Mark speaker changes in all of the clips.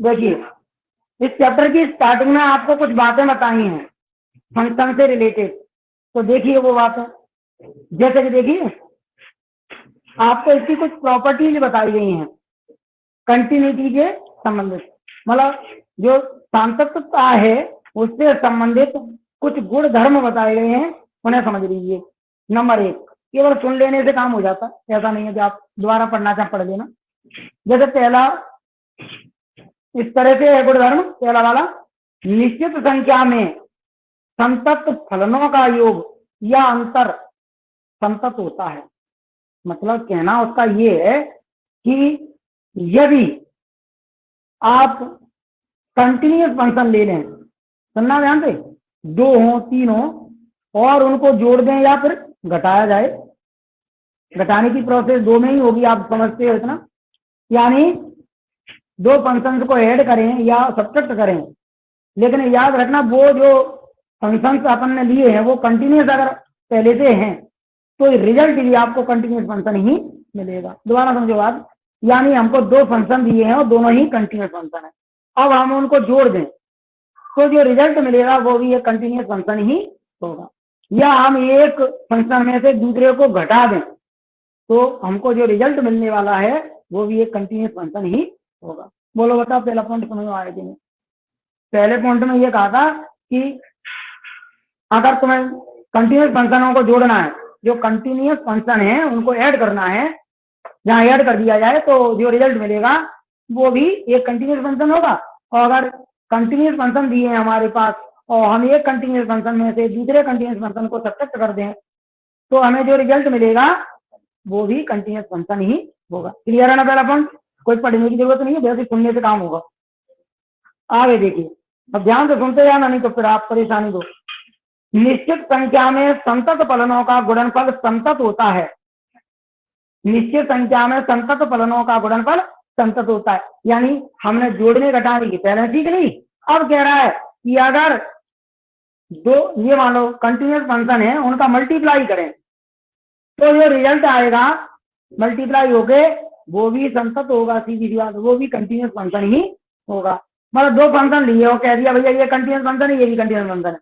Speaker 1: देखिए, इस चैप्टर की स्टार्टिंग में आपको कुछ बातें बताई हैं फंक्शन से रिलेटेड, तो देखिए वो बातें। जैसे कि देखिए, आपको इसकी कुछ प्रॉपर्टीज बताई गई हैं कंटिन्यूटी के संबंधित, मतलब जो सांतत्वता है उससे संबंधित कुछ गुण धर्म बताए गए हैं, उन्हें समझ लीजिए। नंबर 1, केवल सुन लेने से काम हो जाता, ऐसा नहीं है कि आप दोबारा पढ़ना चाहे पढ़ लेना। जैसे पहला इस तरह से है गुण धर्म, पहला वाला, निश्चित संख्या में संतत फलनों का योग या अंतर संतत होता है। मतलब कहना उसका ये है कि यदि आप कंटिन्यूस फंक्शन ले लें, सुनना ध्यान से, 2 हो 3 हो और उनको जोड़ दें या फिर घटाया जाए, घटाने की प्रोसेस 2 में ही होगी, आप समझते हो इतना, यानी 2 फंक्शंस को ऐड करें या सब्ट्रैक्ट करें, लेकिन याद रखना वो जो फंक्शंस अपन ने लिए हैं वो कंटिन्यूस अगर पहले से हैं तो रिजल्ट भी आपको कंटिन्यूस फंक्शन ही मिलेगा। दोबारा समझो बात, यानी हमको 2 फंक्शन दिए हैं और दोनों ही कंटिन्यूस फंक्शन है, अब हम उनको जोड़ दें तो जो रिजल्ट मिलेगा वो भी एक कंटिन्यूस फंक्शन ही होगा, या हम एक फंक्शन में से दूसरे को घटा दें तो हमको जो रिजल्ट मिलने वाला है वो भी एक कंटिन्यूस फंक्शन ही होगा। बोलो बताओ, पहला पॉइंट समझ में आया कि नहीं? पहले पॉइंट में ये कहा था कि अगर तुम्हें कंटिन्यूस फंक्शनों को जोड़ना है, जो कंटिन्यूस फंक्शन है उनको ऐड करना है, जहां ऐड कर दिया जाए तो जो रिजल्ट मिलेगा वो भी एक कंटिन्यूस फंक्शन होगा। और अगर कंटिन्यूस फंक्शन दिए हैं हमारे पास और हम एक कंटिन्यूस फंक्शन में से दूसरे कंटिन्यूस फंक्शन को सब्ट्रैक्ट कर दें तो हमें जो रिजल्ट मिलेगा वो भी कंटिन्यूस फंक्शन ही होगा। क्लियर है ना? पहला पॉइंट, कोई पढ़ने की जरूरत नहीं है, वैसे सुनने से काम होगा। आगे देखिए, अब ध्यान से सुनते जाना, नहीं तो फिर आप परेशानी दो। निश्चित संख्या में संतत फलनों का गुणनफल संतत होता है। निश्चित संख्या में संतत फलनों का गुणनफल संतत होता है, यानी हमने जोड़ने घटाने की पहले सीख ली, अब कह रहा है कि अगर दो ये मान लो कंटिन्यूस फंक्शन है उनका मल्टीप्लाई करें तो जो रिजल्ट आएगा मल्टीप्लाई होके वो भी संतत होगा, सीधी सी बात, वो भी कंटिन्यूस फंक्शन ही होगा। मतलब 2 फंक्शन लिए और कह दिया भैया ये कंटिन्यूस फंक्शन है ये भी कंटिन्यूस फंक्शन है,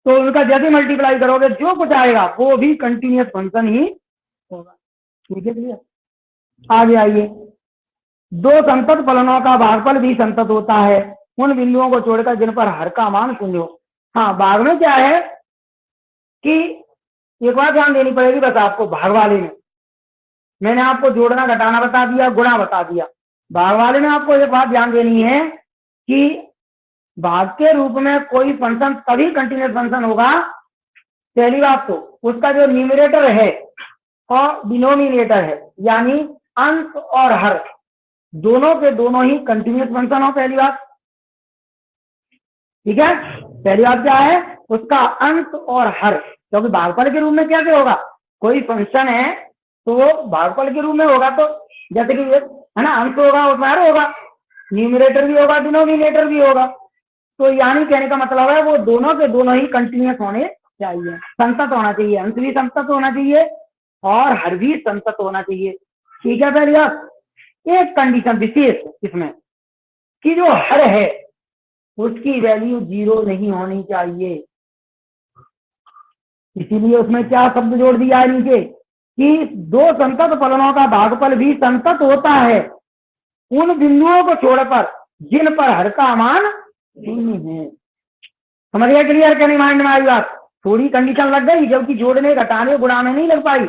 Speaker 1: तो उनका जैसे मल्टीप्लाई करोगे जो कुछ आएगा वो भी कंटिन्यूस फंक्शन ही होगा। ठीक है, क्लियर? आगे आइए, 2 संतत फलनों का भागफल भी संतत होता है उन बिंदुओं को छोड़कर जिन पर हर का मान शून्य हो। हाँ, भाग में क्या है कि एक बात ध्यान देनी पड़ेगी बस आपको, भाग वाले में मैंने आपको जोड़ना घटाना बता दिया, गुणा बता दिया। भाग वाले में आपको एक बात ध्यान देनी है कि भाग के रूप में कोई फंक्शन तभी कंटिन्यूस फंक्शन होगा, पहली बात तो उसका जो न्यूमरेटर है और डिनोमिनेटर है, यानी अंश और हर, दोनों के दोनों ही कंटिन्यूस फंक्शन हो, पहली बात। ठीक है, पहली बात क्या है, उसका अंश और हर, क्योंकि भागफल के रूप में कैसे होगा, कोई फंक्शन है तो वो भागफल के रूप में होगा, तो जैसे कि है ना, अंश होगा उसमें हर होगा, न्यूमरेटर भी होगा डिनोमिनेटर भी होगा, तो यानी कहने का मतलब है वो दोनों के दोनों ही कंटिन्यूस होने चाहिए, संतत होना चाहिए, अंश भी संतत होना चाहिए और हर भी संतत होना चाहिए। ठीक है, पहली बात। एक कंडीशन विशेष इसमें कि जो हर है उसकी वैल्यू 0 नहीं होनी चाहिए, इसीलिए उसमें क्या शब्द जोड़ दिया है नीचे कि 2 संतत फलनों का भागफल भी संतत होता है उन बिंदुओं को छोड़कर जिन पर हर का मान शून्य है। समझ गया? क्लियर? क्या नहीं माइंड में आई बात? थोड़ी कंडीशन लग गई, जबकि जोड़ने घटाने गुणा में नहीं लग पाई।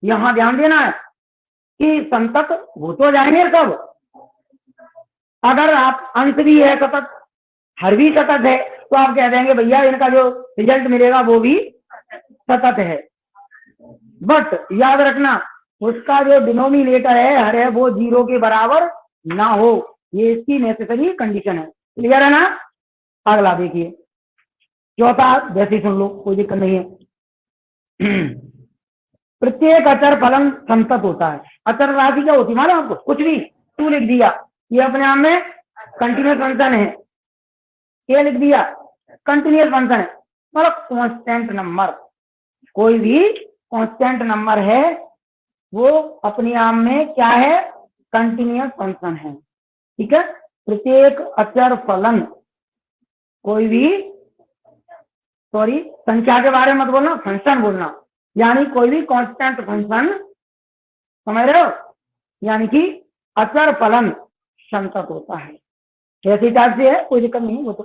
Speaker 1: यहां ध्यान देना है कि संतत हो तो जाएंगे सब, अगर आप अंश भी है सतत, हर भी सतत है, तो आप कह देंगे भैया इनका जो रिजल्ट मिलेगा वो भी सतत है। बट याद रखना उसका जो डिनोमिनेटर है हर है वो 0 के बराबर ना हो, ये इसकी नेसेसरी कंडीशन है। क्लियर है ना? अगला देखिए, चौथा वैसे सुन लो, कोई दिक्कत नहीं है। प्रत्येक अचर फलन संतत होता है। अचर राशि क्या होती है मालूम आपको? कुछ भी, तू लिख दिया ये अपने आप में कंटिन्यूस फंक्शन है, ये लिख दिया कंटिन्यूस फंक्शन है, मतलब कांस्टेंट नंबर, कोई भी कांस्टेंट नंबर है वो अपने आप में क्या है, कंटिन्यूस फंक्शन है। ठीक है, प्रत्येक अचर फलन, कोई भी संख्या के बारे में मत बोलना, फंक्शन बोलना, यानी कोई भी कांस्टेंट फंक्शन, समझ रहे हो, यानी कि अचर फलन संतत होता है। ऐसी टाइप से है, कोई दिक्कत नहीं वो तो।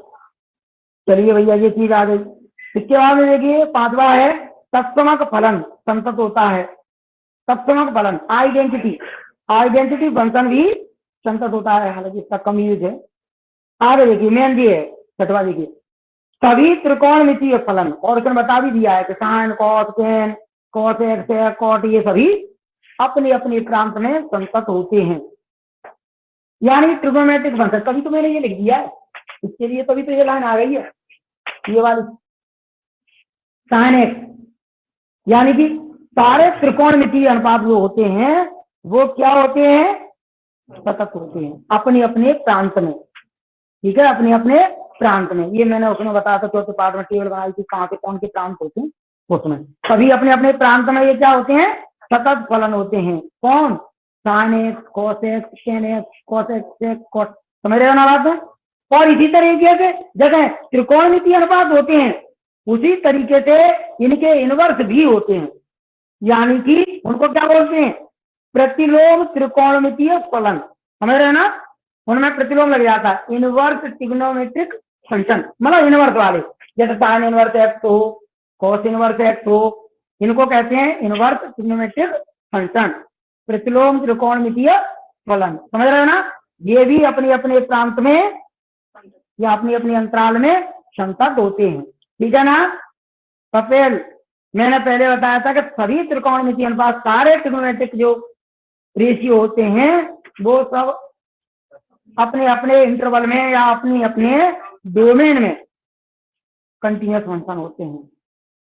Speaker 1: चलिए भैया ये चीज आ गई। इसके बाद में देखिए 5वां है तत्समक फलन संतत होता है। तत्समक फलन आइडेंटिटी, आइडेंटिटी फंक्शन भी संतत होता है, हालांकि इसका कम यूज है। आगे देखिए मेन जी है 6वां, देखिए सभी त्रिकोणमितीय फलन, और उसने बता भी दिया है कि sine cos tan cos x cot ये सभी अपने अपने प्रांत में संतत होते हैं, यानी ट्रिगोनोमेट्रिक फंक्शन। कभी तो मैंने ये लिख दिया है इसके लिए, तभी तो ये लाइन आ गई है ये वाली, साइन एक्स, यानी कि सारे त्रिकोणमितीय अनुपात जो होते हैं वो क्या होते हैं, सतत होते हैं अपने अपने प्रांत में। ठीक है, अपने अपने प्रांत में। ये मैंने उसमें बताया था चौथे पाठ में, टेबल बनाई थी कहाँ के कौन के प्रांत होते हैं उसमें। सभी अपने अपने प्रांत में ये क्या होते हैं, सतत फलन होते हैं। कौन, sine x cos x ten x cos x cos, समझ रहे हो ना बात में। और इसी तरीके से जगह त्रिकोणमितीय अनुपात होते हैं, उसी तरीके से इनके इनवर्स भी होते हैं, यानी कि उनको क्या बोलते हैं, प्रतिलोम त्रिकोणमितीय फलन। समझ रहे हैं ना, उनमें प्रतिलोम लग जाता है, इनवर्स ट्रिग्नोमेट्रिक फंक्शन, मतलब इनवर्स वाले, जैसे साइन इनवर्स एक्स हो, कॉस इनवर्स एक्स हो, इनको कहते हैं इनवर्स ट्रिग्नोमेट्रिक फंक्शन, प्रतिलोम त्रिकोणमितीय फलन। समझ रहे हो ना, ये भी अपने अपने प्रांत में या अपनी अपनी अंतराल में संतत होते हैं। ठीक है ना। कपिल, मैंने पहले बताया था कि सभी त्रिकोणमितीय अनुपात, सारे ट्रिग्नोमेट्रिक जो रेशियो होते हैं वो सब अपने अपने इंटरवल में या अपनी अपने डोमेन में कंटिन्यूअस फंक्शन होते हैं।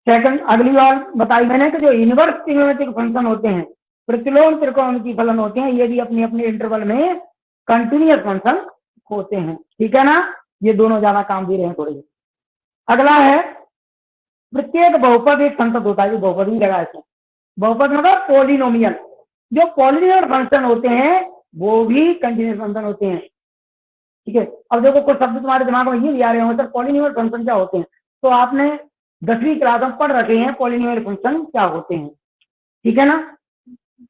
Speaker 1: सेकंड, अगली बार बताई मैंने कि जो इनवर्स ट्रिग्नोमेट्रिक फंक्शन होते हैं, प्रतिलोम त्रिकोणमितीय फलन होते हैं, ये भी अपने अपने इंटरवल में कंटिन्यूअस फंक्शन होते हैं। ठीक है ना, ये दोनों ज्यादा काम दे रहे हैं थोड़े। अगला है प्रत्येक बहुपद एक संतत होता है, जो बहुपद ही लगा इसमें, बहुपद मतलब पॉलिनोमियल, जो पॉलिनोमियल फंक्शन होते हैं वो भी कंटिन्यूअस फंक्शन होते हैं। ठीक है, अब देखो कुछ शब्द तुम्हारे दिमाग में ये भी आ रहे होंगे, सर पॉलिनोमियल फंक्शन क्या होते हैं, तो आपने 10वीं क्लास में पढ़ रखे हैं पॉलिनोमियल फंक्शन क्या होते हैं। ठीक है ना,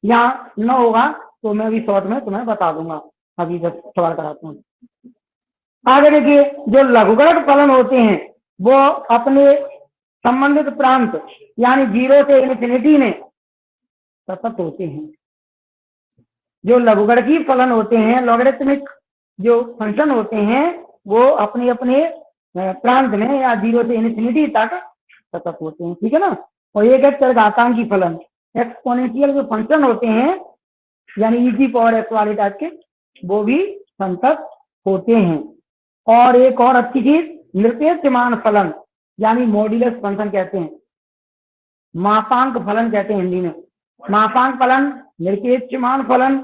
Speaker 1: यहाँ न होगा तो मैं भी शॉर्ट में तुम्हें बता दूंगा, अभी जब सवाल कराता हूँ। आगे देखिए, जो लघुगणक फलन होते हैं वो अपने संबंधित प्रांत यानी 0 से इन्फिनिटी में सतत होते हैं। जो लघुगणकीय फलन होते हैं, लॉगरिथमिक जो फंक्शन होते हैं, वो अपने अपने प्रांत में या 0 से इन्फिनिटी तक सतत होते हैं। ठीक है ना। और एक चरघातांकी फलन, एक्सपोनेंशियल जो फंक्शन होते हैं यानी e पावर x वाले टाइप के, वो भी संतत होते हैं। और एक और अच्छी चीज, निरपेक्षमान फलन यानी मॉड्यूलस फंक्शन कहते हैं, मापांक फलन कहते हैं हिंदी में। मापांक फलन, निरपेक्षमान फलन,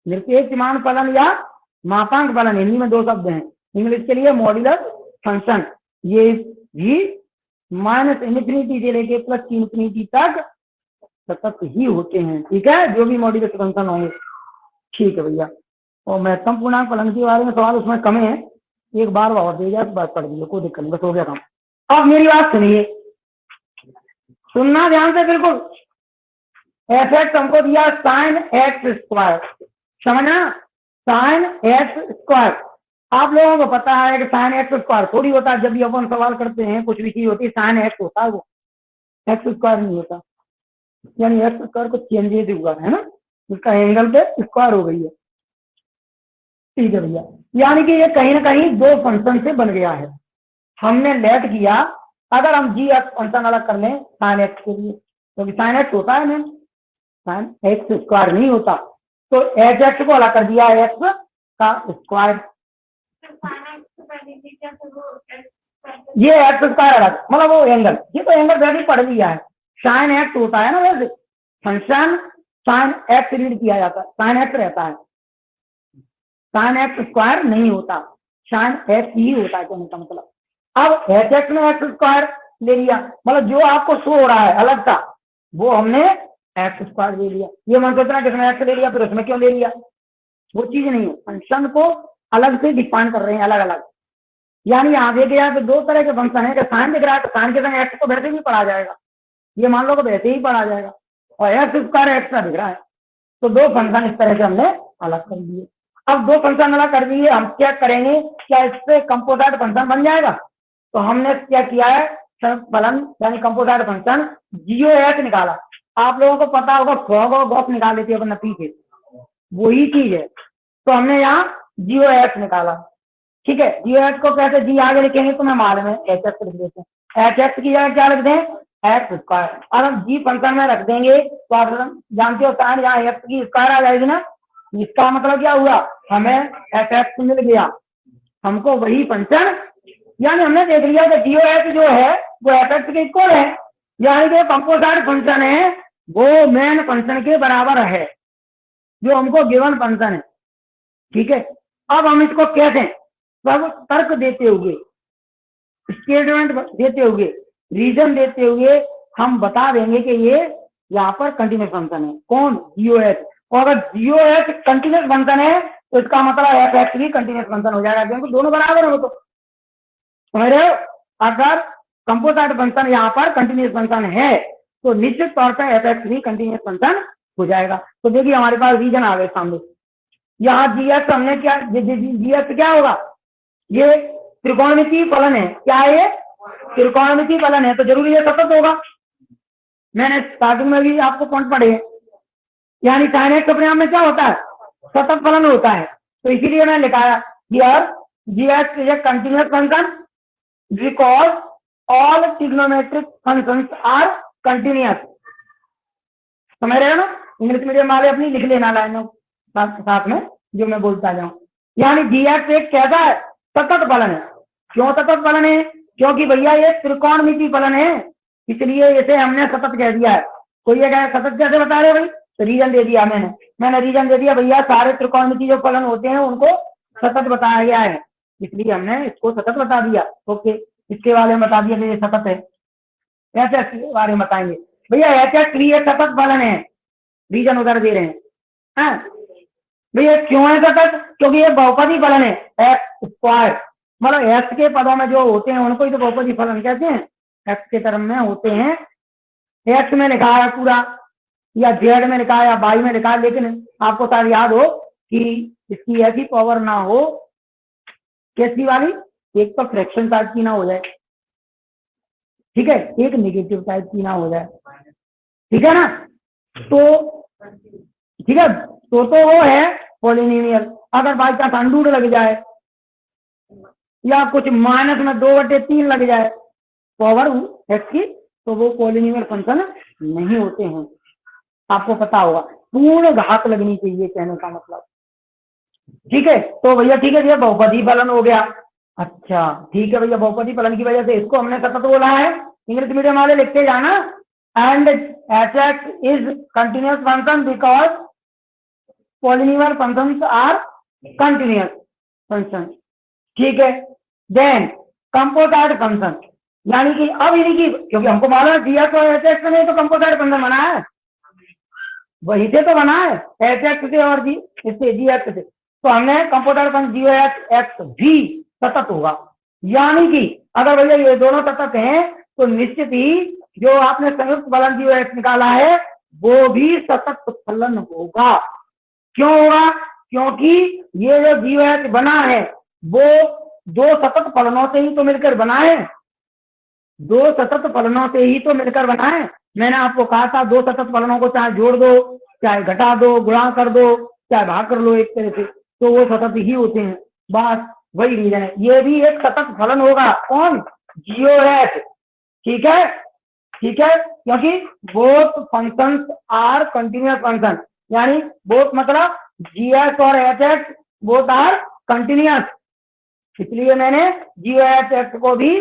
Speaker 1: निरपेक्षमान फलन या मापांक फलन, हिंदी में 2 शब्द हैं, इंग्लिश के लिए मॉड्यूलस फंक्शन। ये भी -∞ से लेके +∞ तक सतत ही होते हैं। ठीक है, जो भी मॉड्यूलस फंक्शन होंगे। ठीक है भैया, और महत्तम पूर्णांक फलन के बारे में सवाल उसमें कम है, एक बार और दे जाए बात पढ़ दीजिए, कोई दिक्कत नहीं, बस हो गया काम। अब मेरी बात सुनिए, सुनना ध्यान से बिल्कुल। एफ एक्स हमको दिया साइन एक्स स्क्वायर, समझना, साइन एक्स स्क्वायर। आप लोगों को पता है कि साइन एक्स स्क्वायर थोड़ी होता है, जब भी अपन सवाल करते हैं कुछ भी चीज होती है साइन एक्स होता है, वो एक्स स्क्वायर नहीं होता, यानी एक्स स्क्वायर को चेंज हुआ है ना, उसका एंगल पे स्क्वायर हो गई है। ठीक है भैया, यानी कि ये कहीं ना कहीं 2 फंक्शन से बन गया है। हमने लेट किया, अगर हम जी एक्स फंक्शन अलग कर लें साइन एक्स के लिए, क्योंकि साइन एक्स होता है मैम, साइन एक्स स्क्वायर नहीं होता, तो एच एक्स को अलग कर दिया एक्स का स्क्वायर, ये एक्स स्क्वायर अलग, मतलब वो एंगल, ये तो एंगल वैसे पढ़ लिया है, साइन एक्स होता है ना, वैसे फंक्शन साइन एक्स रीड किया जाता है, साइन एक्स रहता है, साइन एक्स स्क्वायर नहीं होता, साइन एक्स ही होता है कहने का मतलब। अब एच एक्स में एक्स स्क्वायर ले लिया, मतलब जो आपको शो हो रहा है अलग था वो हमने एक्स स्क्वायर ले लिया। ये मन सोचना किसने एक्स ले लिया फिर उसमें क्यों ले लिया, वो चीज नहीं है। फंक्शन को अलग से डिफाइन कर रहे हैं, अलग अलग। यानी यहाँ देखे जाए तो दो तरह के फंक्शन है कि साइन दिख रहा है तो साइन के संग एक्स को वैसे भी पढ़ा जाएगा, ये मान लो कि वैसे ही पढ़ा जाएगा, और एक्स स्क्वायर एक्स का दिख रहा है, तो दो फंक्शन इस तरह से हमने अलग कर दिए। अब दो फंक्शन अलग कर दिए, हम क्या करेंगे, क्या इससे कंपोजिट फंक्शन बन जाएगा? तो हमने क्या किया है, फलन यानी कंपोजिट फंक्शन जीओ एक्स निकाला। आप लोगों को पता होगा फ्रॉग और गॉस निकाल लेते हैं अपना पीछे, वही चीज है। तो हमने यहाँ जीओ एक्स निकाला, ठीक है। जीओ एक्स को कैसे जी आगे लिखेंगे तो मैं मालूम है एच एक्स लिख देते हैं, एच एक्स की जगह क्या लिख दें, एक्स स्क्वायर। और हम जी फंक्शन में रख देंगे तो आप जानते हो साइन यहाँ एक्स की स्क्वायर आ जाएगी ना, इसका मतलब क्या हुआ, हमें एफ एक्स मिल गया, हमको वही फंक्शन, यानी हमने देख लिया कि जीओ एक्स जो है वो एफ एक्स के इक्वल है, यानी कि कंपोजिट फंक्शन है वो मेन फंक्शन के बराबर है जो हमको गिवन फंक्शन है, ठीक है। अब हम इसको कहते हैं सब तर्क देते हुए, स्टेटमेंट देते हुए, रीजन देते हुए हम बता देंगे कि ये यहाँ पर कंटिन्यूस फंक्शन है, कौन, जीओ एक्स। और अगर जीओ एक्स कंटिन्यूस फंक्शन है तो इसका मतलब एफ एक्स भी कंटिन्यूस फंक्शन हो जाएगा, क्योंकि दोनों बराबर हो। तो समझ रहे हो, अगर कंपोजिट फंक्शन यहाँ पर कंटिन्यूस फंक्शन है तो निश्चित तौर पर एफ एक्स भी कंटिन्यूस फंक्शन हो जाएगा। तो देखिए हमारे पास रीजन आ गए सामने, यहाँ जी एक्स हमने क्या, जी एक्स क्या होगा, ये त्रिकोणमितीय फलन है, क्या है ये, त्रिकोणमितीय फलन है, तो जरूरी है सतत होगा। मैंने स्टार्टिंग में भी आपको पॉइंट पढ़े, यानी साइन एक्स अपने आप में क्या होता है, सतत फलन होता है। तो इसीलिए मैंने लिखाया here g x is a continuous function because all trigonometric functions are continuous. समझ रहे हो ना, इंग्लिश मीडियम वाले अपनी लिख लेना लाइनों साथ में जो मैं बोलता जाऊं। यानी जी एक्स एक कैसा है, सतत फलन है। क्यों सतत फलन है, क्योंकि भैया ये त्रिकोणमितीय फलन है, इसलिए इसे हमने सतत कह दिया है। कोई ये कहे सतत कैसे बता रहे भाई, तो रीजन दे दिया मैंने रीजन दे दिया भैया, सारे त्रिकोणमितीय जो फलन होते हैं उनको सतत बताया गया है, इसलिए हमने इसको सतत बता दिया। ओके, इसके बारे में बता दिया कि ये सतत है। एच एक्स के बारे में बताएंगे भैया, एच एक्स भी एक सतत फलन है, रीजन उधर दे रहे हैं। हाँ भैया क्यों है सतत, क्योंकि ये बहुपदी फलन है, एक्स स्क्वायर, मतलब एक्स के पदों में जो होते हैं उनको ही तो बहुपदी फलन कहते हैं, एक्स के टर्म में होते हैं। एक्स में लिखा है पूरा, या जेड में लिखा है, या वाई में लिखा है, लेकिन आपको शायद याद हो कि इसकी ऐसी पावर ना हो, कैसी वाली, एक तो फ्रैक्शन टाइप की ना हो जाए, ठीक है, एक नेगेटिव टाइप की ना हो जाए, ठीक है ना। तो ठीक है, तो वो है पॉलिनोमियल। अगर बाई चांस अंडूड लग जाए या कुछ माइनस में 2/3 लग जाए पावर एक्स की, तो वो पॉलिनोमियल फंक्शन नहीं होते हैं, आपको पता होगा। पूर्ण घात लगनी चाहिए कहने का मतलब, ठीक है। तो भैया ठीक है भैया, बहुपदी फलन हो गया। अच्छा ठीक है भैया, बहुपदी फलन की वजह से इसको हमने सतत बोला है, इंग्लिश मीडियम वाले लिखते जाना। And h x is continuous function because polynomial functions are continuous function, ठीक है। देन कंपोजिट फंक्शन, यानी कि अब इन्हीं की, क्योंकि हमको मालूम है जी एक्स और एच एक्स ने तो कंपोजिट फंक्शन बना है, वही से तो बना है, एच एक्स से और जी इससे जी एक्स से, तो हमने कंपोजिट फंक्शन जी एक्स एक्स भी सतत होगा। यानी कि अगर भैया ये दोनों सतत हैं तो निश्चित ही जो आपने संयुक्त फलन जी एक्स निकाला है वो भी सतत फलन होगा। क्यों होगा, क्योंकि ये जो जी एक्स बना है वो दो सतत फलनों से ही तो मिलकर बना है, दो सतत फलनों से ही तो मिलकर बना है। मैंने आपको कहा था दो सतत फलनों को चाहे जोड़ दो, चाहे घटा दो, गुणा कर दो, चाहे भाग कर लो एक तरह से, तो वो सतत ही होते हैं। बस वही रीजन है, ये भी एक सतत फलन होगा, कौन, जीओ एक्स, ठीक है, ठीक है। क्योंकि both functions are continuous function, यानी बोथ मतलब जी एक्स और h x both are continuous, इसलिए मैंने जी एच एक्स को भी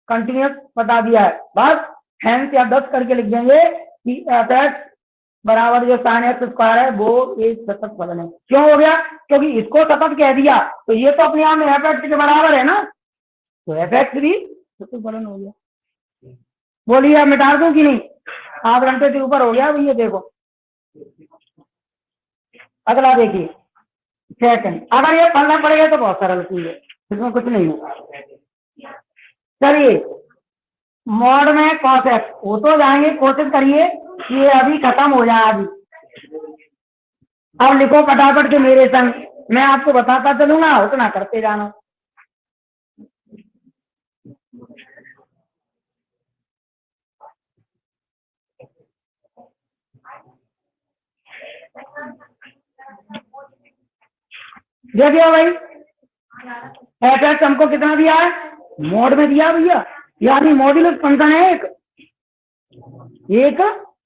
Speaker 1: कंटिन्यूअस बता दिया है। बस हैंस या 10 करके लिख देंगे कि एफ एक्स बराबर जो साइन एक्स स्क्वायर है वो एक सतत फलन है। क्यों हो गया, क्योंकि इसको सतत कह दिया तो ये तो अपने आप में एफ एक्स के बराबर है ना, तो एफ एक्स भी सतत फलन हो गया। बोलिए अब मिटा दूं कि नहीं, आध घंटे से ऊपर हो गया भैया। देखो अगला देखिए, सेकंड। अगर ये पढ़ना पड़ेगा तो बहुत सरल चीज है, इसमें कुछ नहीं है। चलिए मॉड में कॉस एक्स हो तो जाएंगे, कोशिश करिए कि ये अभी खत्म हो जाए अभी। अब लिखो फटाफट के मेरे संग, मैं आपको बताता चलूंगा, उतना करते जाना। देखिए भाई एफ एक्स हमको कितना दिया है, मोड में दिया भैया, यानी मॉड्यूलस फंक्शन है एक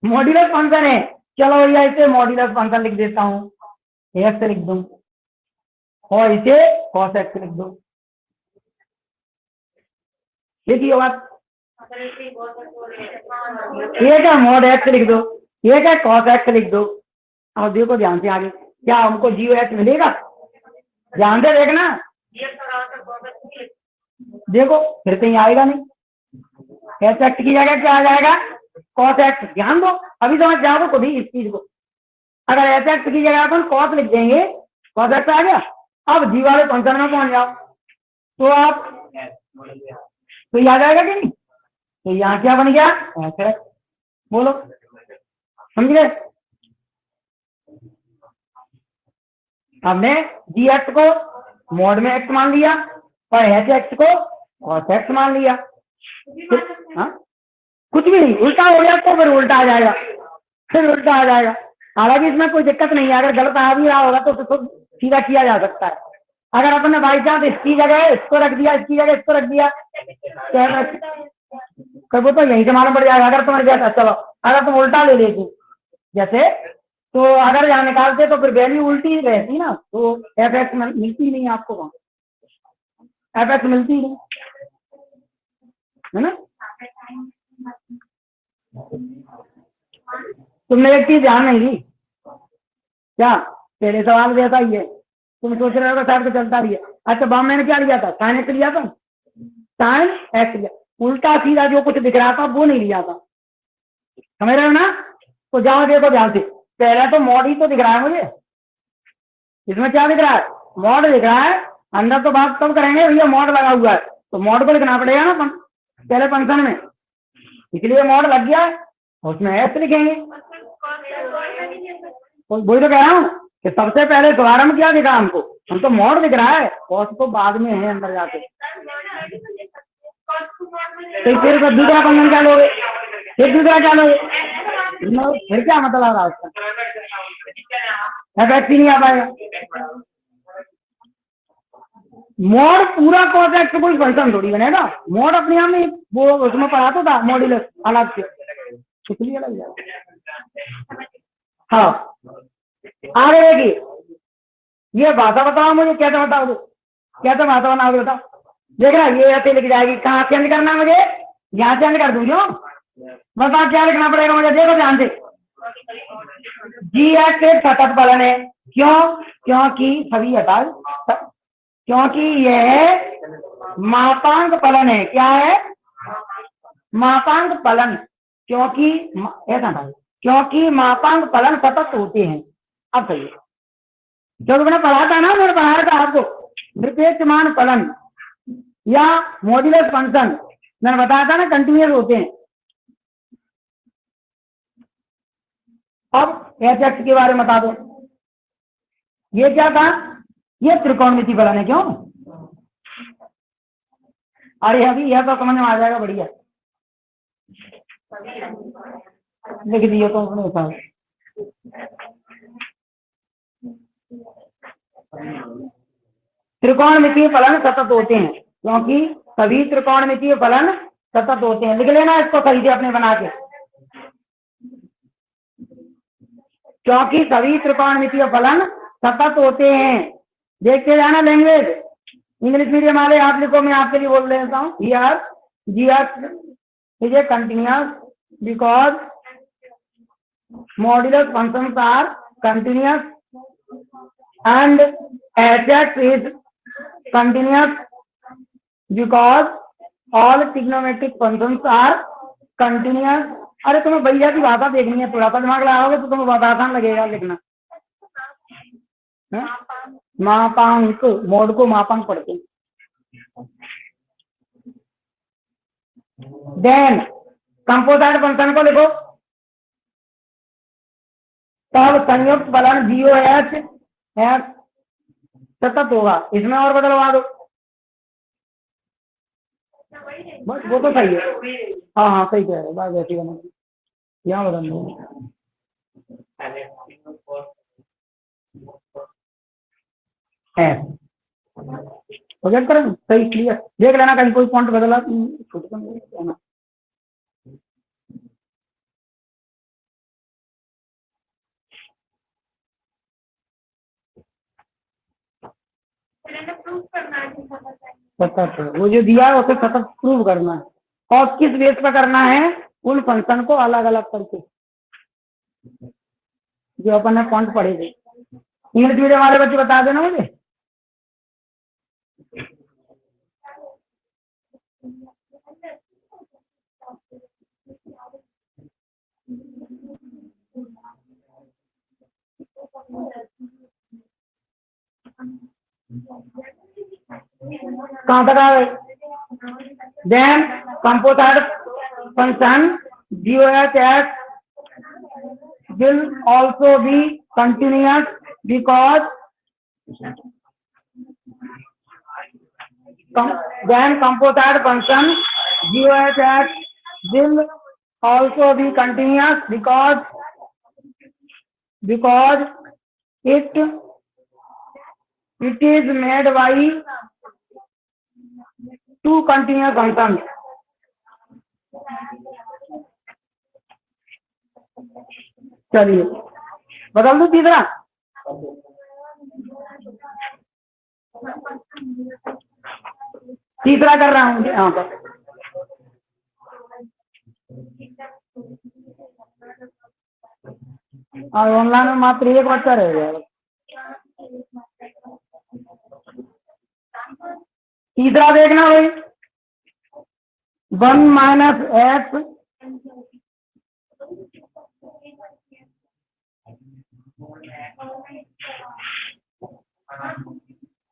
Speaker 1: मॉड्यूलस फंक्शन है। चलो भैया इसे मॉड्यूलस फंक्शन लिख देता हूँ, एक्स लिख दूं और इसे कॉस एक्स लिख दो। देखिए बात, एक है मॉड एक्स लिख दो, एक है कॉस एक्स लिख दो। अब देखो ध्यान से आगे, क्या हमको जीरो एक्स मिलेगा? ध्यान से देखना, देखो फिर कहीं आएगा नहीं। एच एक्स की जगह क्या आ जाएगा? Cos x. ध्यान दो, अभी समझ जाओगे खुद ही इस चीज को। अगर एच एक्स की जगह अपन कॉस लिख देंगे, कॉस एक्स आ गया। अब जी वाले फंक्शन में पहुंच जाओ तो आप तो ये आ जाएगा कि नहीं? तो यहाँ क्या बन गया? H x. बोलो समझ गए? हमने जी एक्स को मॉड में एक्स मान लिया और एच एक्स को कॉस एक्स मान लिया। हाँ कुछ भी नहीं, उल्टा हो गया तो फिर उल्टा आ जाएगा, फिर उल्टा आ जाएगा। हालांकि इसमें कोई दिक्कत नहीं है, अगर गलत आ भी रहा होगा तो उसको सीधा किया जा सकता है। अगर अपने बाई चांस इसकी जगह इसको रख दिया, इसकी जगह इसको रख दिया तो वो तो यहीं से मालूम पड़ जाएगा। अगर तुम्हारे जैसा चलो अगर तुम उल्टा ले लेती जैसे, तो अगर यहाँ निकालते तो फिर वैल्यू उल्टी रहती ना, तो एफ एक्स मिलती नहीं आपको, वहां एफ एक्स मिलती नहीं है ना। तुमने एक चीज ध्यान नहीं दी क्या? तेरे सवाल जैसा ही है, तुम सोच रहे हो शायद तो चलता रही है। अच्छा बाम मैंने क्या लिया था? साइन एक्स लिया था, साइन एक्स लिया, उल्टा सीधा जो कुछ दिख रहा था वो नहीं लिया था, समझ रहे हो ना? तो जाओ देखो ध्यान से, पहले तो मॉड ही तो दिख रहा है मुझे, इसमें क्या दिख रहा है? मॉड दिख रहा है। अंदर तो बात तब करेंगे भैया मॉड लगा हुआ है, तो मॉड को लिखना पड़ेगा ना पहले फंक्शन में, इसलिए मॉड लग गया है, उसमें एस लिखेंगे। वही तो कह रहा हूँ कि सबसे पहले दोबारा में क्या दिखा हमको? हम तो मॉड दिख रहा है, कॉस तो बाद में है अंदर जाके। तो फिर दूसरा फंक्शन क्या लोगे? फिर दूसरा क्या लोगे? फिर क्या मतलब आ रहा है उसका? एफ एक्स ही नहीं आ पाएगा। मॉड पूरा कॉस एक्स कोई फंक्शन थोड़ी बनेगा, मॉड अपने आप में वो उसमें पढ़ा तो था मॉड्यूलस अलग से, इसलिए अलग जाएगा। हाँ आगे देखिए, ये भाषा बताओ मुझे, कैसे बताओगे? कैसे भाषा बनाओगे बताओ? देख रहा ये ऐसे लिख जाएगी, कहाँ चेंज करना है मुझे? यहाँ चेंज कर दूँ क्यों? बताओ क्या लिखना पड़ेगा मुझे, देखो ध्यान से। जी एक्स एक सतत फलन है, क्यों? क्योंकि सभी हटा, क्योंकि यह मापांक फलन है। क्या है? मापांक फलन। क्योंकि ऐसा था, क्योंकि मापांक फलन सतत होते हैं। अब सही, जो तुमने पढ़ा था ना, मैंने पढ़ाया था आपको निरपेक्षमान फलन या मॉड्यूलस फंक्शन, मैंने बताया था ना कंटिन्यूअस होते हैं। अब एच एक्स के बारे में बता दो, ये क्या था? ये त्रिकोणमिति फलन है। क्यों? अरे अभी यह तो समझ में आ जाएगा, बढ़िया लिख दिए तो अपने हिसाब। त्रिकोणमितीय फलन सतत होते हैं, क्योंकि सभी त्रिकोणमितीय फलन सतत होते हैं। लिख लेना इसको सही से अपने बना के, क्योंकि सभी त्रिकोणमितीय फलन सतत होते हैं। देखते जाना लैंग्वेज, इंग्लिश मीडियम वाले आप लिखो, मैं आपके लिए बोल देता हूँ। Here g x is a continuous because modulus functions are continuous and Hx is continuous because all trigonometric functions are continuous। अरे तुम्हें भैया की भाषा देखनी है, थोड़ा सा दिमाग लगाओगे तो तुम्हें बहुत आसान लगेगा लिखना। मापांक, मोड को मापांक पढ़ते हैं। देन कंपोजिट फंक्शन को लिखो, तब संयुक्त फलन GOH सतत होगा। इसमें और बदलवा दो, बस वो तो सही है। हाँ हाँ सही कह रहे हो, बात ऐसी बना यहाँ बदल दो प्रोजेक्ट करें, सही क्लियर। देख लेना कहीं कोई पॉइंट बदला छूट तो। सतत वो जो दिया है उसे सतत प्रूव करना है। और किस बेस पर करना है? उन फंक्शन को अलग अलग करके, जो अपन ने पॉइंट पढ़े थे। इंग्लिश मीडियम वाले बच्चे बता देना मुझे। कहाँ तक आ गए? Then composite function GOH will also be continuous because then composite function GOH will also be continuous because it is made by two continuous functions. चलिए बदल दो तीसरा। तीसरा कर रहा हूँ यहाँ पर। और ऑनलाइन में मात्र एक बच्चा रह गया। तीसरा देखना भाई, 1 - x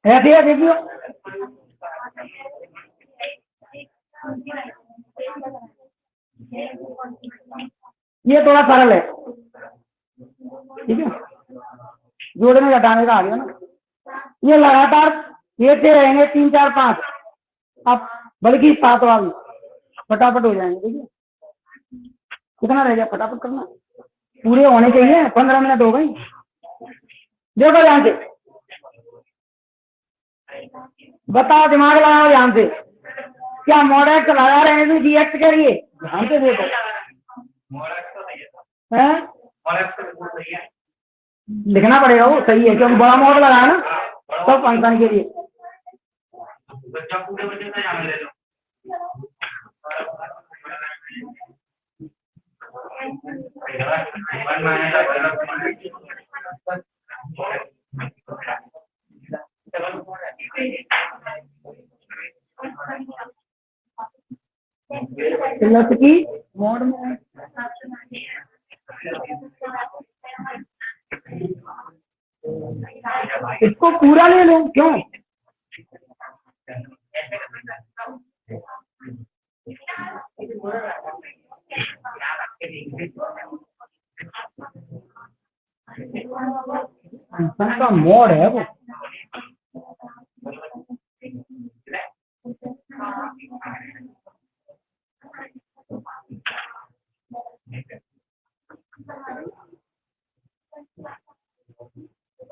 Speaker 1: ऐसे है, देखियो ये थोड़ा सरल है, ठीक है। जोड़ने घटाने का आ गया ना। ये लगातार ये से रहेंगे 3 4 5, अब बल्कि 7वां भी फटाफट हो जाएंगे। ठीक है, कितना रह गया फटाफट करना, पूरे होने चाहिए। 15 मिनट हो गई। देखो ध्यान से, बताओ, दिमाग लगाओ ध्यान से। क्या मॉडेक्स लगा रहे हैं GX के लिए? ध्यान से देखो है, लिखना पड़ेगा, वो सही है क्योंकि बड़ा मॉड लगा ना सब फंक्शन के लिए। फिलॉसफी मोड में इसको पूरा ले लो, क्यों? का मोड है वो।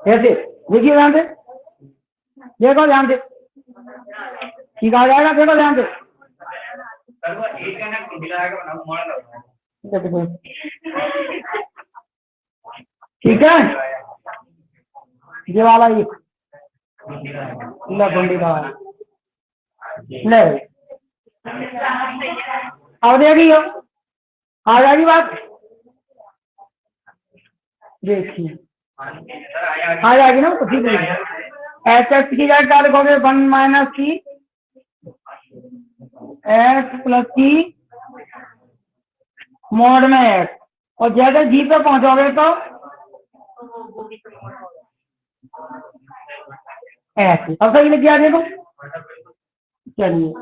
Speaker 1: ऐसे देखिए ध्यान से, देखो ध्यान से, ठीक आ जाएगा। देखो ध्यान से, ठीक है। ये वाला ये ले, अब देखिए आ जाएगी बात। देखिए आ जाएगी ना, तो ठीक है। HX की जगह क्या लिखोगे? 1 - की x + की मोड में x, और जैसे G पे पहुंचोगे तो ऐसे अब सही लग गया देखो। चलिए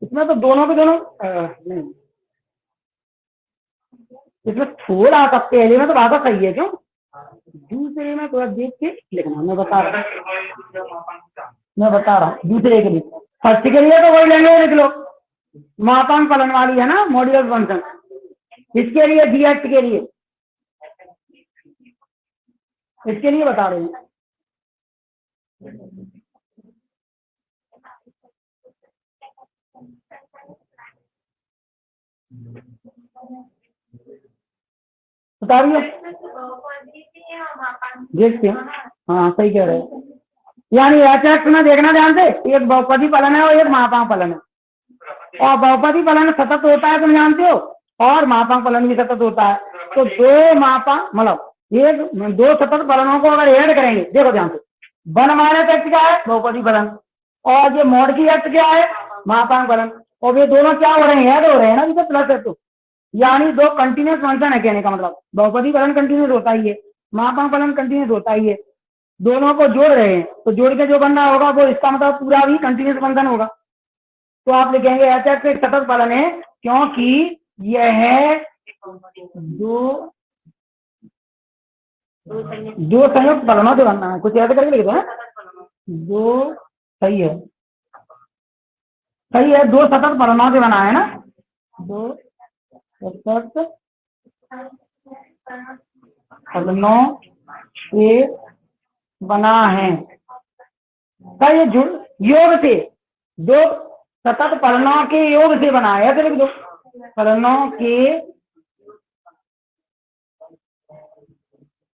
Speaker 1: इसमें तो दोनों के दोनों नहीं, इसमें थोड़ा सा पहले में तो बात सही है, क्यों दूसरे में थोड़ा देख के लिखना। मैं बता रहा हूँ दूसरे के लिए। फर्स्ट के लिए तो वही लेंगे, लिख लो मापांक फलन वाली है ना मॉड्यूलस फंक्शन। इसके लिए जीएक्स के लिए, इसके लिए बता रहे हैं। बताइए देखते हैं। हाँ सही कह रहे हैं। यानी एच एक्स में देखना ध्यान से, एक बहुपदी फलन है और एक मापांक फलन है। और बहुपदी फलन सतत होता है तुम जानते हो, और मापांक फलन भी सतत होता है। तो दो मापांक मतलब एक दो सतत फलनों को अगर ऐड करेंगे, देखो ध्यान से, 1 माइनस एक्स क्या है बहुपदी फलन, और ये मॉड की एक्स क्या है मापांक फलन, और ये दोनों क्या हो रहे हैं, ऐड हो रहे हैं ना, जिसे प्लस है तो यानी दो कंटिन्यूस फंक्शन है। कहने का मतलब बहुपदी फलन कंटिन्यूस होता ही है, महापांक फलन कंटिन्यूस होता ही है, दोनों को जोड़ रहे हैं तो जोड़ के जो बनना होगा वो इसका मतलब पूरा भी कंटिन्यूस फंक्शन होगा। तो आप लिखेंगे एच एक्स एक सतत फलन है क्योंकि यह दो दो संयुक्त फलनों से बनना है, कुछ ऐसे करके लिख दो है दो, सही है सही है, दो सतत फलनों से बना है ना, दो सतत फलनों से बना है। क्या ये जुड़ योग से, दो सतत फलनों के योग से बना है, ऐसे लिख दो फलनों के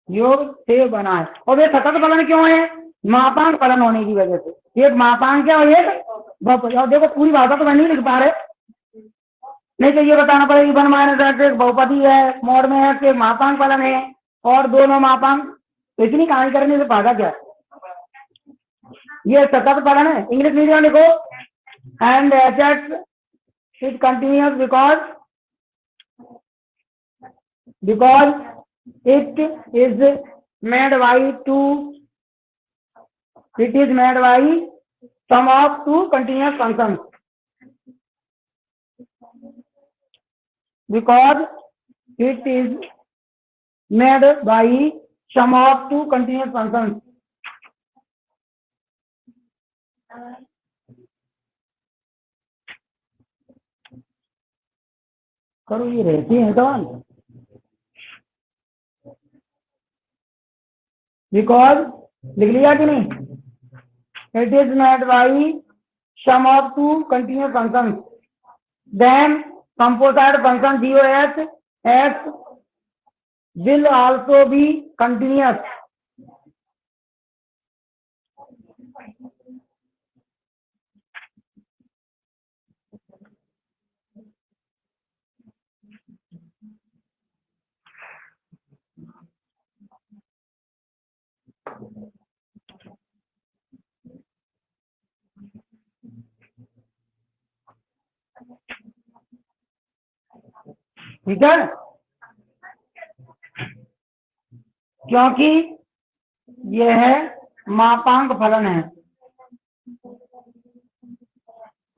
Speaker 1: योग से बना है। और ये सतत फलन क्यों है, मापांक फलन होने की वजह से। एक मापांक है और एक बहुपदी। और देखो पूरी भाषा तो मैं नहीं लिख पा रहे, नहीं तो ये बताना पड़ेगा 1 माइनस एक्स एक बहुपदी है, मोड में है, एक मापांक फलन है और दोनों मापांक, तो इतनी कहानी करने से फायदा क्या। ये सतत फलन है, इंग्लिश मीडियम लिखो, and h x is continuous because it is made by sum of two continuous functions, because it is made by sum of two continuous functions। करो ये रहती है सवाल, बिकॉज लिख लिया कि नहीं, it is made by sum of two continuous function, then composite function g o h x will also be continuous। ठीक है, क्योंकि यह मापांक फलन है,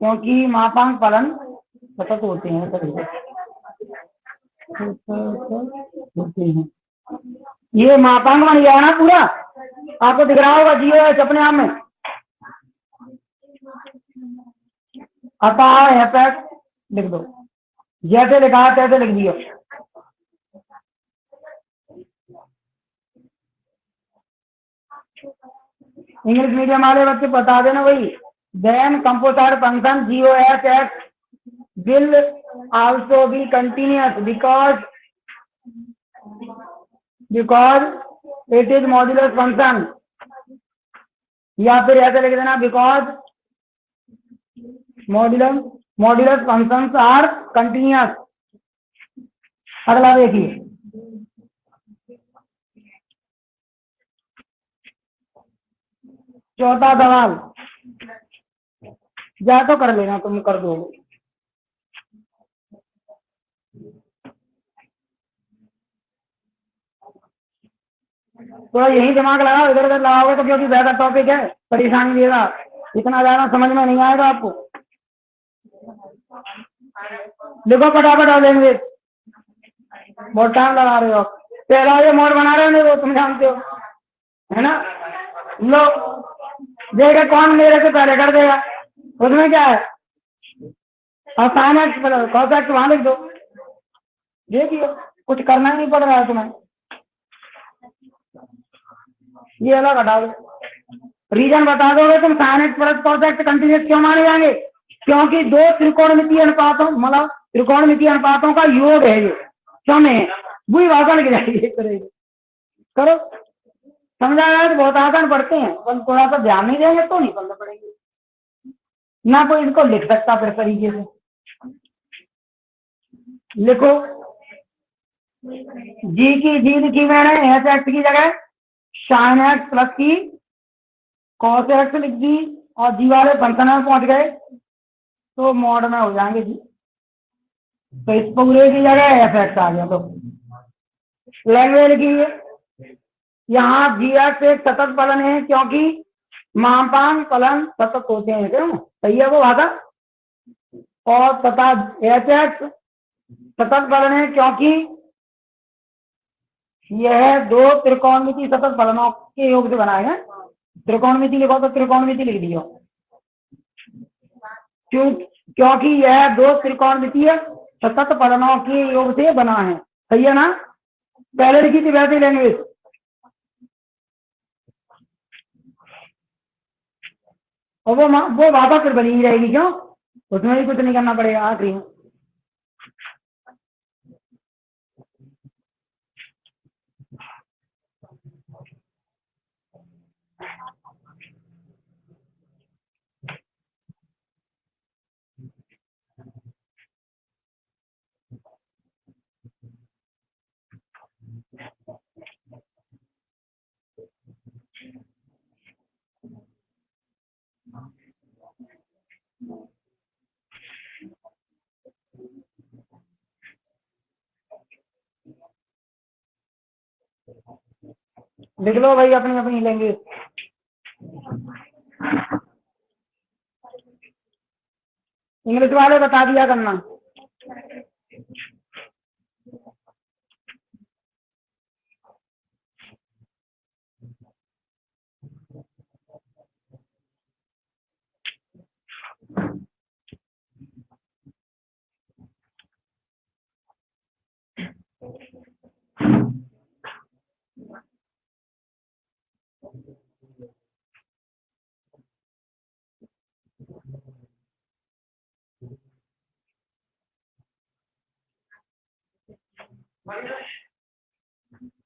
Speaker 1: क्योंकि मापांक फलन सतत होते हैं, होते हैं। ये मापांक बन गया ना पूरा, आपको दिख रहा होगा जियो है अपने आप में, अतः एफ लिख दो, जैसे लिखा है तैसे लिख दियो। इंग्लिश मीडियम वाले बच्चे बता देना वही, then composite function g o h x will also be continuous because it is modulus function, या फिर ऐसे लिख देना because modulus functions are continuous. अगला देखिए, चौथा सवाल, या तो कर लेना, तुम कर दो। तो यही दिमाग लगाओ, इधर उधर लगाओगे तो क्योंकि ज्यादा टॉपिक है, परेशानी देगा, इतना ज्यादा समझ में नहीं आएगा आपको। देखो फटाफट आ जाएंगे, बहुत टाइम लगा रहे हो आप। पहला ये मोड बना रहे हो नहीं, वो तुम जानते हो है ना। लो देखा कौन मेरे से पहले कर देगा, उसमें क्या है, और साइनेक्स कॉन्सेक्ट वहां लिख दो, देखिए कुछ करना नहीं पड़ रहा है तुम्हें। ये अलग हटा दो, रीजन बता दोगे तुम साइनेक्स प्लस कॉन्सेक्ट कंटिन्यूस क्यों माने जाएंगे, क्योंकि दो त्रिकोणमितीय अनुपातों मतलब त्रिकोणमितीय अनुपातों का योग है ये, क्यों नहीं है, बुरी भाषा लिख जाएगी करो। समझा है तो बहुत आसान पढ़ते हैं, पर थोड़ा सा ध्यान नहीं देंगे तो नहीं पढ़ना पड़ेगी ना, कोई इसको लिख सकता फिर तरीके से। लिखो जी लिखी मैंने, एस एक्स की जगह साइन एक्स प्लस की कॉस एक्स लिख दी, और जी वाले फंक्शन में पहुंच गए तो मॉड में हो जाएंगे जी, तो इस पूरे की जगह एफ एक्स आ गया। तो लैंग्वेज लिखी है, यहाँ जी एक्स एक सतत फलन है क्योंकि मापांक फलन सतत होते हैं, क्यों सही है वो बात। और तथा एच एक्स सतत फलन है क्योंकि यह दो त्रिकोणमिति सतत फलनों के योग से बना है। त्रिकोणमिति लिखो तो त्रिकोणमिति लिख दियो, क्योंकि यह दो त्रिकोणमितीय सतत फलनों के योग से बना है, सही है ना। पहले लिखी थी वैसे लैंग्वेज, और वो वापस फिर बनी ही रहेगी, क्यों उसमें भी कुछ नहीं करना पड़ेगा आखिरी में। लिख लो भाई अपनी अपनी लैंग्वेज, इंग्लिश वाले बता दिया करना।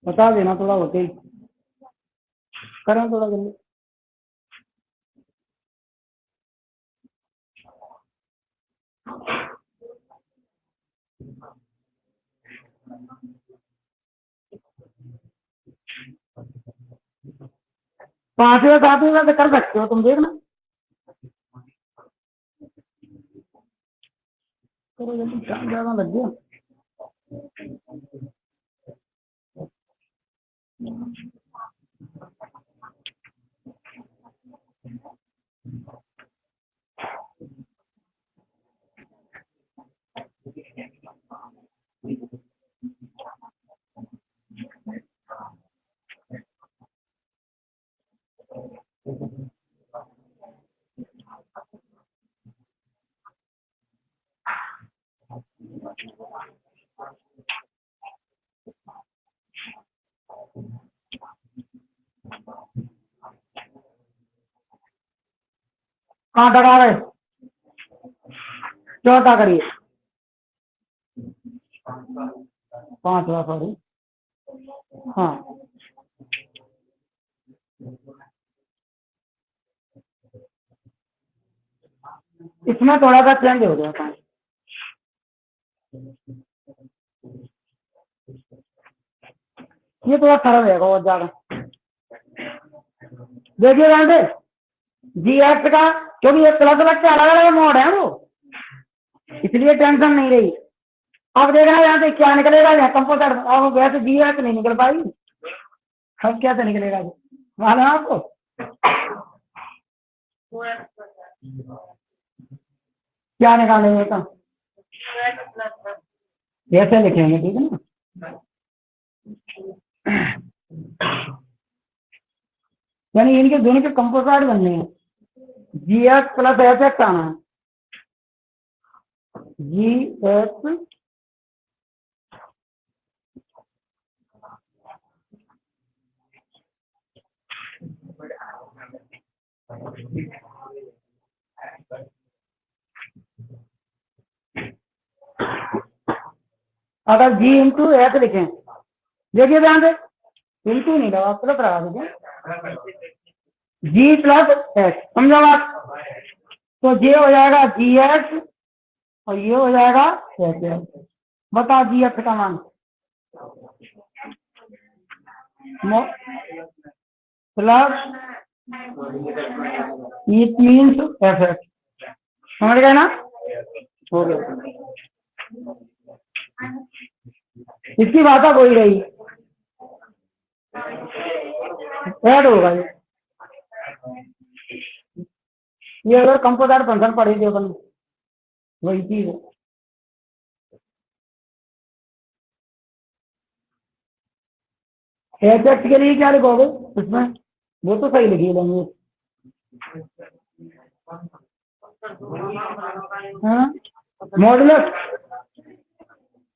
Speaker 1: बता देना थोड़ा होते ही, करें थोड़ा जल्दी। पांचवें सातवें में कर सकते हो तुम, देखना करो जल्दी, टाइम ज्यादा लग गया। कहाँ तक आ रहे, चौथा करिए, पांचवा सॉरी, हाँ इसमें थोड़ा सा चेंज हो गया था, ये थोड़ा सरल है बहुत ज्यादा। देखिए ध्यान से, जी एक्स का क्योंकि ये प्लस अलग के अलग अलग मोड है वो, इसलिए टेंशन नहीं रही। अब देखना यहाँ से क्या निकलेगा, यहाँ कंपोजिट, और वैसे जी एक्स नहीं निकल पाई, अब क्या से निकलेगा जी, मालूम है आपको? क्या निकालेंगे तो ऐसे लिखेंगे, ठीक है ना। यानी इनके दोनों के कंपोजिट बनने हैं, G S plus h x आना है, जी एस अगर जी इंटू एच लिखें, देखिए ध्यान से, इंटू नहीं लगा, प्लस लगा दीजिए, जी प्लस एच, समझा बात? तो ये हो जाएगा जी एच और ये हो जाएगा एच एच। बता जी एच का मान plus it means F H, समझ गए ना? हो गया, इसकी भाषा कोई रही ऐड होगा ये अगर कंपोजिट फंक्शन पढ़ी थी अपन, वही चीज है। एच एक्स के लिए क्या लिखोगे उसमें, वो तो सही लिखी लेंगे। हाँ, मॉडुलस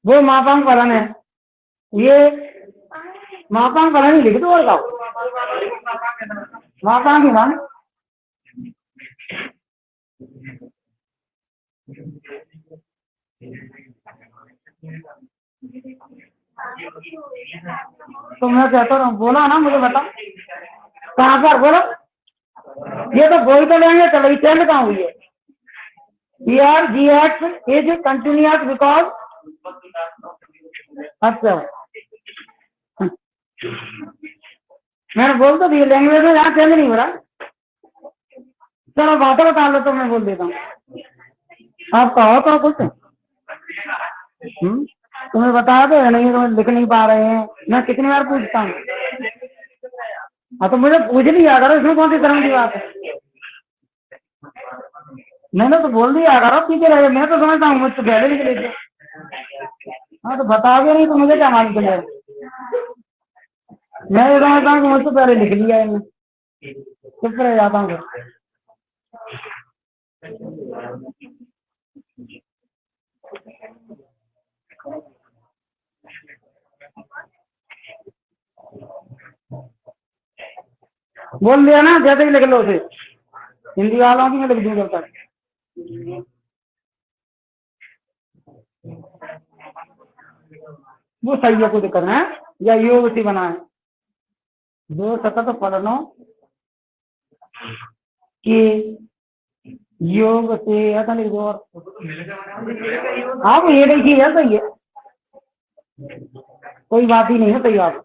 Speaker 1: वो मापांक फलन है, ये मापांक फलन ही लिख दो और का मापांक ही मान। तो मैं कहता हूँ, बोला ना, मुझे बता कहाँ पर बोलो, ये तो बोल तो लेंगे, चलो चेंज कहाँ हुई है? Here gx is continuous because, अच्छा मैंने बोल तो दिया, लैंग्वेज में यहाँ चेंज नहीं हो रहा। चलो बातें बता लो तो मैं बोल देता हूँ, आप कहो तो कुछ। तुम्हें बता दो या नहीं, तुम्हें लिख नहीं पा रहे हैं, मैं कितनी बार पूछता हूँ। हाँ तो मुझे पूछ लिया करो, इसमें कौन सी शर्म की बात है? मैंने तो बोल दिया करो, पीछे रहे, मैं तो समझता हूँ मुझसे पहले लिख लेते। हाँ तो बताओगे नहीं तो मुझे क्या मालूम चलेगा? मैं ये समझता हूँ कि मुझसे पहले लिख लिया है, मैं चुप रह जाता हूँ। बोल दिया ना, जैसे ही लिख लो उसे, हिंदी वालों की मैं लिख दूंगा तक। वो सही है, कोई दिक्कत है या योग उसी बना है, दो सतत फलनों के योग से ऐसा लिख दो। हाँ वो ये देखिए है, सही है, कोई बात ही नहीं है, सही बात।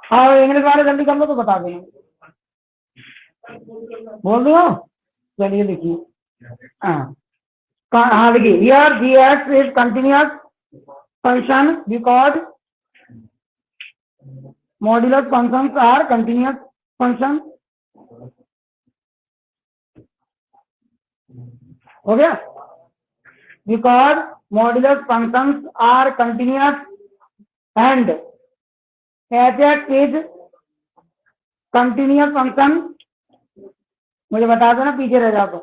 Speaker 1: हाँ इंग्लिश वाले जल्दी कर लो तो बता देना, बोल दो। चलिए लिखिए, हाँ लिखिए, here g x is continuous function because modulus functions are continuous function. हो गया, because modulus functions are continuous and h x is continuous function, मुझे बता दो ना पीछे रह जाओ तो,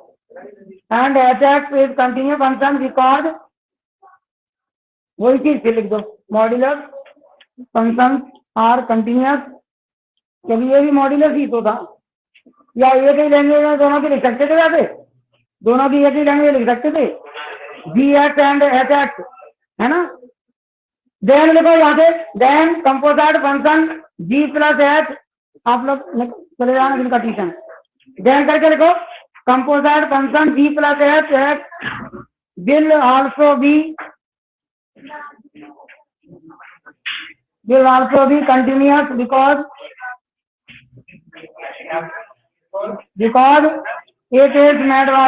Speaker 1: and h x is continuous function because, वही चीज फिर लिख दो, मॉड्यूलस फंक्शंस आर कंटिन्यूअस, क्योंकि ये भी मॉड्यूलस ही तो था, या एक ही लैंग्वेज में दोनों की लिख सकते थे, वैसे दोनों की एक ही लैंग्वेज लिख सकते थे, g x and h x, है ना। देन लिखो यहाँ से, then composite function g plus h, आप लोग चले जाना जिनका ट्यूशन, देन करके लिखो composite function g plus h x will also be continuous because it is made by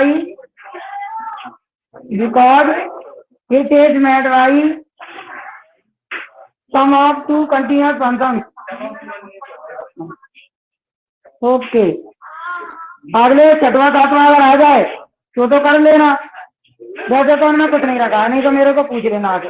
Speaker 1: sum of two continuous function. Okay, अगले छठवां सातवां अगर आ जाए तो कर लेना, वैसे तो उन्होंने कुछ नहीं रखा, नहीं तो मेरे को पूछ लेना आगे।